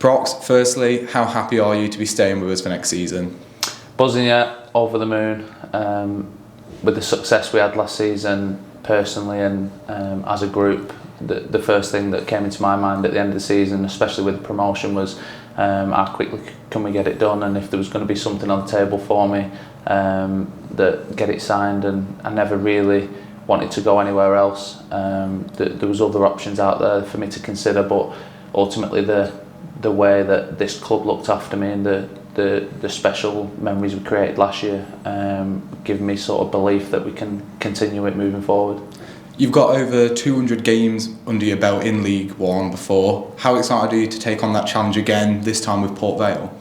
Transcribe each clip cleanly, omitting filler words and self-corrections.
Prox, firstly, how happy are you to be staying with us for next season? Buzzing, yeah, over the moon. With the success we had last season, personally and as a group, the first thing that came into my mind at the end of the season, especially with the promotion, was how quickly can we get it done, and if there was going to be something on the table for me, that get it signed. And I never really wanted to go anywhere else. There was other options out there for me to consider, but ultimately the way that this club looked after me and the special memories we created last year give me sort of belief that we can continue it moving forward. You've got over 200 games under your belt in League One before. How excited are you to take on that challenge again, this time with Port Vale?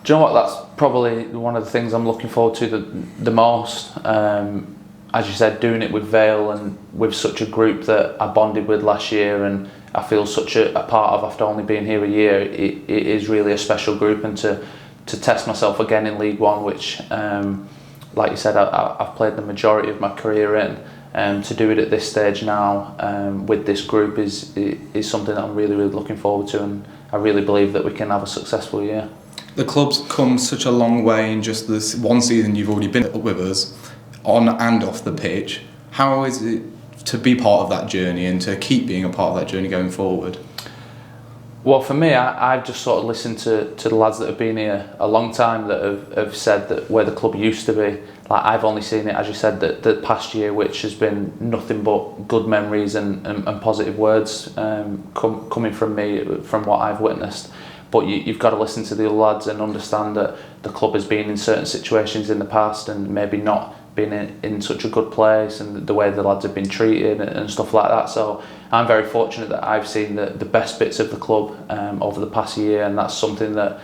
Do you know what, that's probably one of the things I'm looking forward to the most. As you said, doing it with Vale and with such a group that I bonded with last year and I feel such a part of after only being here a year, it is really a special group. And to test myself again in League One, which, like you said, I've played the majority of my career in, to do it at this stage now with this group is something that I'm really looking forward to, and I really believe that we can have a successful year. The club's come such a long way in just this one season. You've already been with us, on and off the pitch. How is it to be part of that journey and to keep being a part of that journey going forward? Well, for me, I've just sort of listened to the lads that have been here a long time that have said that where the club used to be. Like, I've only seen it, as you said, the past year, which has been nothing but good memories and positive words coming from me, from what I've witnessed. But you've got to listen to the other lads and understand that the club has been in certain situations in the past and maybe not been in such a good place, and the way the lads have been treated and stuff like that. So I'm very fortunate that I've seen the best bits of the club over the past year, and that's something that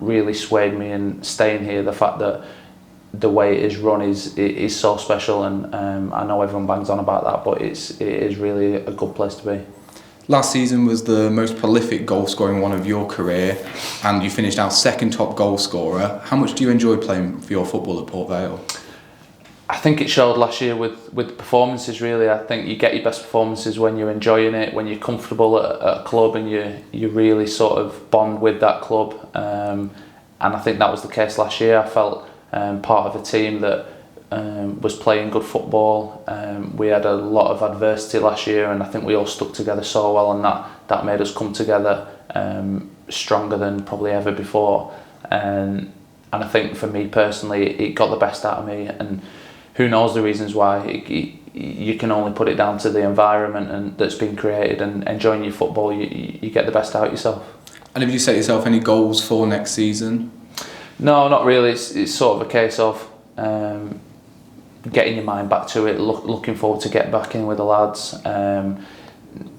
really swayed me in staying here. The fact that the way it is run is so special, and I know everyone bangs on about that, but it is really a good place to be. Last season was the most prolific goal scoring one of your career, and you finished our second top goal scorer. How much do you enjoy playing for your football at Port Vale? I think it showed last year with the performances, really. I think you get your best performances when you're enjoying it, when you're comfortable at a club and you really sort of bond with that club. And I think that was the case last year. I felt part of a team that was playing good football. We had a lot of adversity last year, and I think we all stuck together so well, and that made us come together stronger than probably ever before. And I think for me personally, it got the best out of me, and who knows the reasons why. You can only put it down to the environment that's been created, and enjoying your football, you get the best out of yourself. And have you set yourself any goals for next season? No, not really. It's sort of a case of getting your mind back to it, looking forward to get back in with the lads.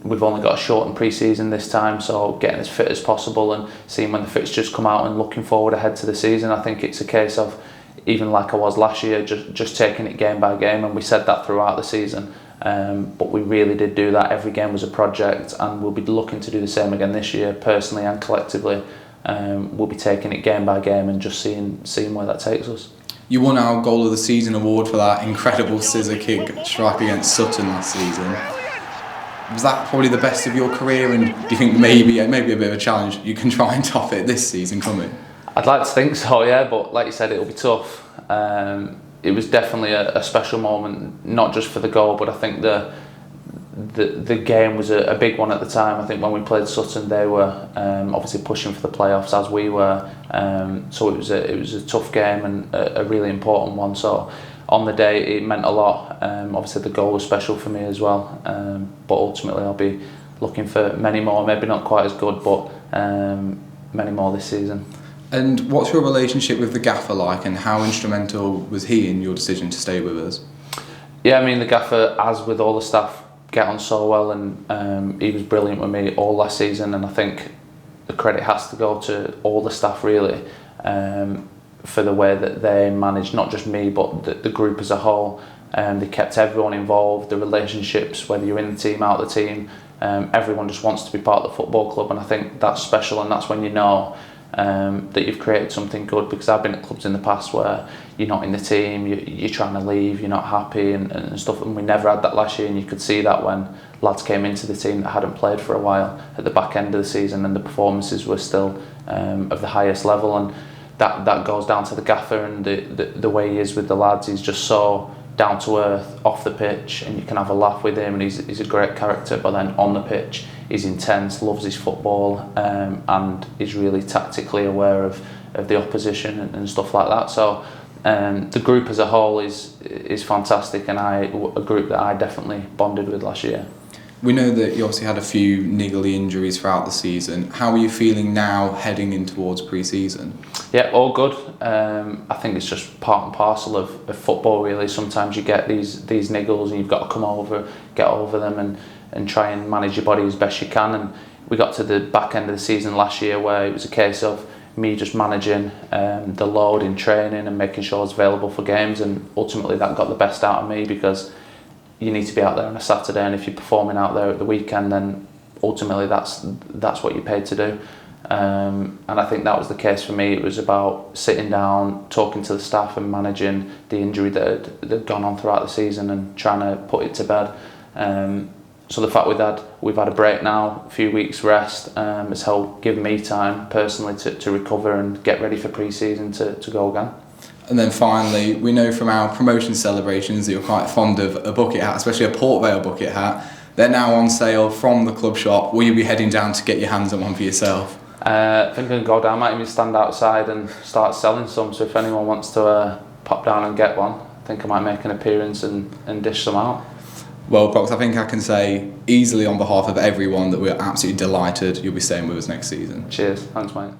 We've only got a shortened pre-season this time, so getting as fit as possible and seeing when the fixtures come out and looking forward ahead to the season. I think it's a case of, even like I was last year, just taking it game by game, and we said that throughout the season. But we really did do that. Every game was a project, and we'll be looking to do the same again this year, personally and collectively. We'll be taking it game by game and just seeing where that takes us. You won our Goal of the Season award for that incredible scissor kick strike against Sutton last season. Was that probably the best of your career, and do you think maybe a bit of a challenge you can try and top it this season coming? I'd like to think so, yeah, but like you said, it'll be tough. It was definitely a special moment, not just for the goal, but I think the game was a big one at the time. I think when we played Sutton, they were obviously pushing for the playoffs, as we were. So it was a tough game and a really important one. So on the day, it meant a lot. Obviously, the goal was special for me as well. But ultimately, I'll be looking for many more. Maybe not quite as good, but many more this season. And what's your relationship with the gaffer like, and how instrumental was he in your decision to stay with us? Yeah, I mean, the gaffer, as with all the staff, get on so well, and he was brilliant with me all last season, and I think the credit has to go to all the staff, really, for the way that they managed not just me but the group as a whole. They kept everyone involved, the relationships, whether you're in the team, out of the team, everyone just wants to be part of the football club, and I think that's special, and that's when you know that you've created something good, because I've been at clubs in the past where you're not in the team, you're trying to leave, you're not happy and stuff, and we never had that last year, and you could see that when lads came into the team that hadn't played for a while at the back end of the season, and the performances were still of the highest level, and that goes down to the gaffer and the way he is with the lads. He's just so down to earth off the pitch, and you can have a laugh with him, and he's a great character, but then on the pitch he's intense, loves his football, and is really tactically aware of the opposition and stuff like that. So the group as a whole is fantastic, and a group that I definitely bonded with last year. We know that you obviously had a few niggly injuries throughout the season. How are you feeling now heading in towards pre-season? Yeah, all good. I think it's just part and parcel of football, really. Sometimes you get these niggles and you've got to get over them and try and manage your body as best you can. And we got to the back end of the season last year where it was a case of me just managing the load in training and making sure I was available for games, and ultimately that got the best out of me, because you need to be out there on a Saturday, and if you're performing out there at the weekend, then ultimately that's what you're paid to do. And I think that was the case for me. It was about sitting down, talking to the staff and managing the injury that had gone on throughout the season and trying to put it to bed. So the fact we've had a break now, a few weeks rest, has helped give me time personally to recover and get ready for pre-season to go again. And then finally, we know from our promotion celebrations that you're quite fond of a bucket hat, especially a Port Vale bucket hat. They're now on sale from the club shop. Will you be heading down to get your hands on one for yourself? I think I'm going to go down. I might even stand outside and start selling some. So if anyone wants to pop down and get one, I think I might make an appearance and dish some out. Well, Proctor, I think I can say easily on behalf of everyone that we're absolutely delighted you'll be staying with us next season. Cheers. Thanks, mate.